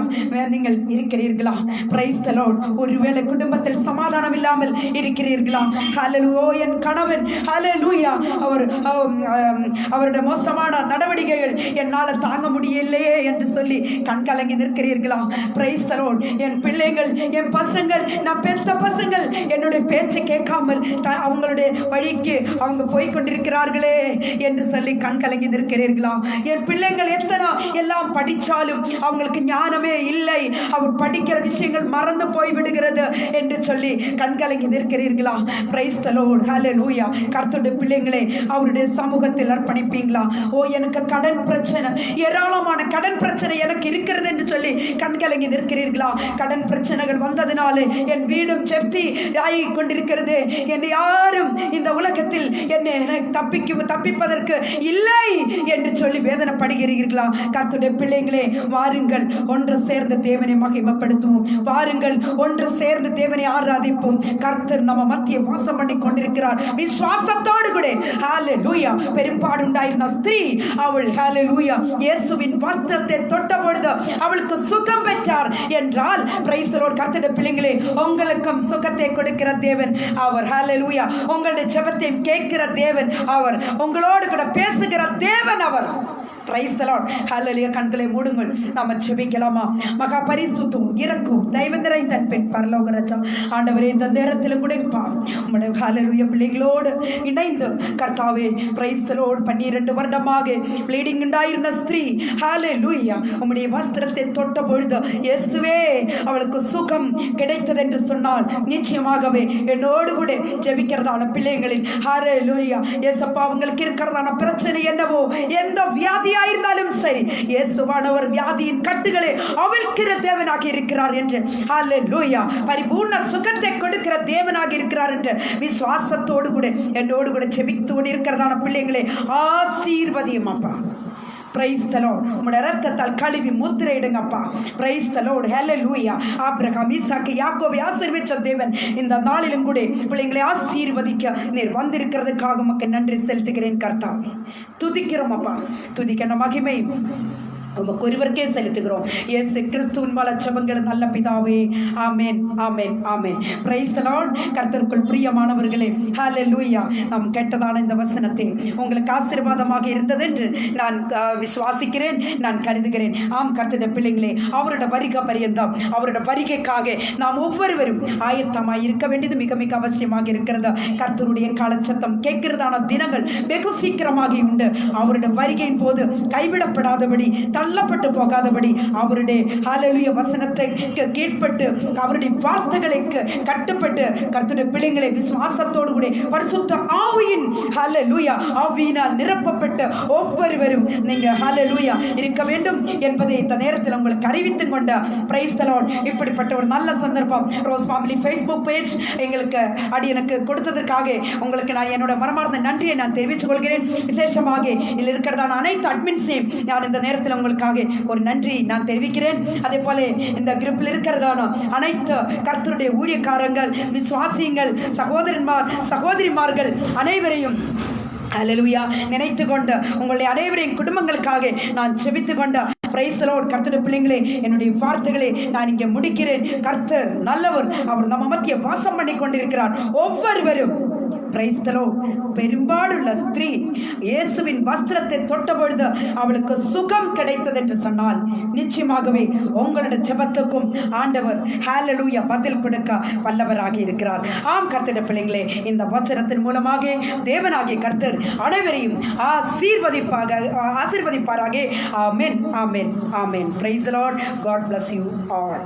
நீங்கள் இருக்கிறீர்களா? praise the Lord. ஒருவேளை குடும்பத்தில் சமாதானம் இல்லாமல் இருக்கிறீர்களா? ஹalleluya, என் கணவன், ஹalleluya, அவருடைய மோசமான நடவடிக்கைகள் என்னால் தாங்க முடியலையே என்று சொல்லி கண்கலங்கி நிற்கிறீர்களா? praise the Lord. என் பிள்ளைகள், என் பசங்கள், நான் பெத்த பசங்கள் என்னுடைய பேச்சை கேட்காமல் அவங்களுடைய வழிக்கு அவங்க போய்கொண்டிருக்கிறார்களே என்று சொல்லி கண் கலங்கி நிற்கிறீர்களா? என் பிள்ளைகள் எத்தனை எல்லாம் படித்தாலும் அவங்களுக்கு ஞானமே இல்லை, அவர் படிக்கிற விஷயங்கள் மறந்து போய்விடுகிறது என்று சொல்லி கண் கலங்கி நிற்கிறீர்களா? Price the Lord, hallelujah. கர்த்தருடைய பிள்ளைகளே, அவருடைய சமூகத்தில் அர்ப்பணிப்பீங்களா? ஓ, எனக்கு கடன் பிரச்சனை, ஏராளமான கடன் பிரச்சனை எனக்கு இருக்கிறது என்று சொல்லி கண் கலங்கி நிற்கிறீர்களா? கடன் பிரச்சனைகள் வந்ததினாலே என் வீடும் செப்தி ஆகி கொண்டிருக்கிறது, என்னை யாரும் இந்த உலகத்தில் என்னை தப்பிப்பதற்கு இல்லை என்று சொல்லி வேதனைப்படுகிறீர்களா? கர்த்தருடைய பிள்ளைகளே, வாருங்கள், ஒன்று சேர்ந்து தேவனை மகிமைப்படுத்துவோம். வாருங்கள், ஒன்று சேர்ந்து தேவனை ஆராதிப்போம். கர்த்தர் நம்ம மத்திய வாசம் பண்ணி கொண்டிருக்கிறார். விசுவாசத்தோடு கூட, ஹalleluya, பெரும்பாடு உண்டாயிருந்த ஸ்திரீ, அவள், ஹalleluya, இயேசுவின் வஸ்திரத்தை தொட்ட பொழுது அவளுக்கு சுகம் பெற்றார் என்றால், பிரைஸ் தி லார்ட். கர்த்தருடைய பிள்ளைகளே, உங்களுக்கும் சுகத்தை கொடுக்கிற தேவன் அவர். ஹalleluya. உங்களுடைய ஜெபத்தை கேட்கிற தேவன் அவர். உங்களோடு கூட பேசுகிற தேவன் அவர். பிரைஸ் தி லார்ட், ஹalleluya. கண்களை மூடுங்கள், நாம ஜெபிக்கலாமா? மகா பரிசுத்தம், இரக்கம், தயவு நிறைந்த அன்பின் பரலோக ராஜா, ஆண்டவரே, இந்த நேரத்தில் கூட உம்முடைய ஹalleluya பிள்ளைகளோடு இணைந்து கர்த்தாவே, பிரைஸ் தி லார்ட், 12 வருடமாக ப்ளீடிங் உண்டாயிருந்த ஸ்திரீ, ஹalleluya, உம்முடைய வஸ்திரத்தை தொட்ட பொழுது இயேசுவே அவளுக்கு சுகம் கிடைத்தது என்று சொன்னால், நிச்சயமாகவே என்னோடு கூட ஜெபிக்கிறதான பிள்ளைகளில், ஹalleluya, இயேசப்பா, அவங்களுக்கு இருக்கிறதான பிரச்சனை என்னவோ, எந்த வியாதியா இருந்தாலும் சரி, இயேசுவானவர் வியாதியின் கட்டுகளை அவிழ்க்கிற தேவனாக இருக்கிறார் என்று, ஹalleluya, பரிபூர்ண சுகத்தை கொடுக்கிற தேவனாக இருக்கிறார் என்று விசுவாசத்தோடு கூட என்னோடு கூட ஜெபித்து கொண்டிருக்கிறதான பிள்ளைகளை ஆசீர்வதியும் அப்பா. Praise the Lord. உம்முடைய இரத்தத்தால் கழுவி முத்திரையிடுங்கப்பா. Praise the Lord, hallelujah. ஆபிரகாம், ஈசாக்கு, யாக்கோபை ஆசீர்வதிச்ச தேவன் இந்த நாளிலும் கூட பிள்ளைங்களை ஆசீர்வதிக்க நீர் வந்திருக்கிறதுக்காக உமக்கு நன்றி செலுத்துகிறேன் கர்த்தாவே. துதிக்கிறோம் அப்பா. துதிக்கிற மகிமை உமக்கு ஒருவருக்கே செலுத்துகிறோம். இயேசு கிறிஸ்துவின் மூல ஜெபங்கள் நல்ல பிதாவே. Amen, amen, amen. Praise the Lord. கர்த்தருக்குள் பிரியமானவர்களே, ஹalleluya, நாம் கேட்டதான இந்த வசனத்தை உங்களுக்கு ஆசீர்வாதமாக இருந்தது என்று நான் விசுவாசிக்கிறேன், நான் கருதுகிறேன். ஆம் கர்த்தருடைய பிள்ளைகளே, அவருடைய வருகை பரியந்தம், அவருடைய வருகைக்காக நாம் ஒவ்வொருவரும் ஆயத்தமாக இருக்க வேண்டியது மிக மிக அவசியமாக இருக்கிறது. கர்த்தருடைய காலச்சத்தம் கேட்கிறதான தினங்கள் வெகு சீக்கிரமாக உண்டு. அவருடைய வருகையின் போது கைவிடப்படாதபடி தள்ளப்பட்டு போகாதபடி அவருடைய ஹல்லேலூயா வசனத்தை கீழ்ப்பட்டு அவருடைய வார்த்தைகளுக்கு கட்டுப்பட்டு கர்த்தருடைய பிள்ளைகளை விசுவாசத்தோடு கூட பரிசுத்த ஆவியின் ஹல்லேலூயா ஆவியினால் நிரப்பப்பட்ட ஒவ்வொருவரும் நீங்க ஹல்லேலூயா இருக்க வேண்டும் என்பதை இந்த நேரத்தில் உங்களுக்கு அறிவித்துக் கொண்ட பிரைஸ் தி லார்ட். இப்படிப்பட்ட ஒரு நல்ல சந்தர்ப்பம் ரோஸ் ஃபேமிலி ஃபேஸ்புக் பேஜ் எங்களுக்கு எனக்கு கொடுத்ததற்காக உங்களுக்கு நான் என்னோட மனமார்ந்த நன்றியை நான் தெரிவித்துக் கொள்கிறேன். விசேஷமாக இதில் இருக்கிறதான அனைத்து அட்மின்ஸையும் நான் இந்த நேரத்தில் உங்களுக்காக ஒரு நன்றி நான் தெரிவிக்கிறேன். அதே போல இந்த குரூப்பில் இருக்கிறதான அனைத்து கர்த்தருடைய ஊழியக்காரங்கள், விசுவாசிகள், சகோதரிமார்கள் அனைவரையும் ஹல்லேலூயா நினைத்து கொண்டு உங்களுடைய அனைவரின் குடும்பங்களுக்காக நான் செபித்து கொண்ட பிரைஸ் தி லார்ட். கர்த்தருடைய பிள்ளைங்களே, என்னுடைய வார்த்தைகளை நான் இங்கே முடிக்கிறேன். கர்த்தர் நல்லவர், அவர் நம்ம மத்திய வாசம் பண்ணி கொண்டிருக்கிறார். ஒவ்வொருவரும் பிரைஸ் தி லார்ட். பெரும்பாலுள்ள ஸ்திரீ இயேசுவின் வஸ்திரத்தை தொட்ட பொழுது அவளுக்கு சுகம் கிடைத்தது என்று சொன்னால் நிச்சயமாகவே உங்களுடைய ஜெபத்துக்கும் ஆண்டவர் ஹல்லேலூயா பதில் கொடுக்க வல்லவராக இருக்கிறார். ஆம் கர்த்தருடைய பிள்ளைங்களே, இந்த வசனத்தின் மூலமாக தேவனாகிய கர்த்தர் அனைவரையும் ஆசீர்வதிப்பாராக. Amen, amen, amen. Praise the Lord. God bless you all.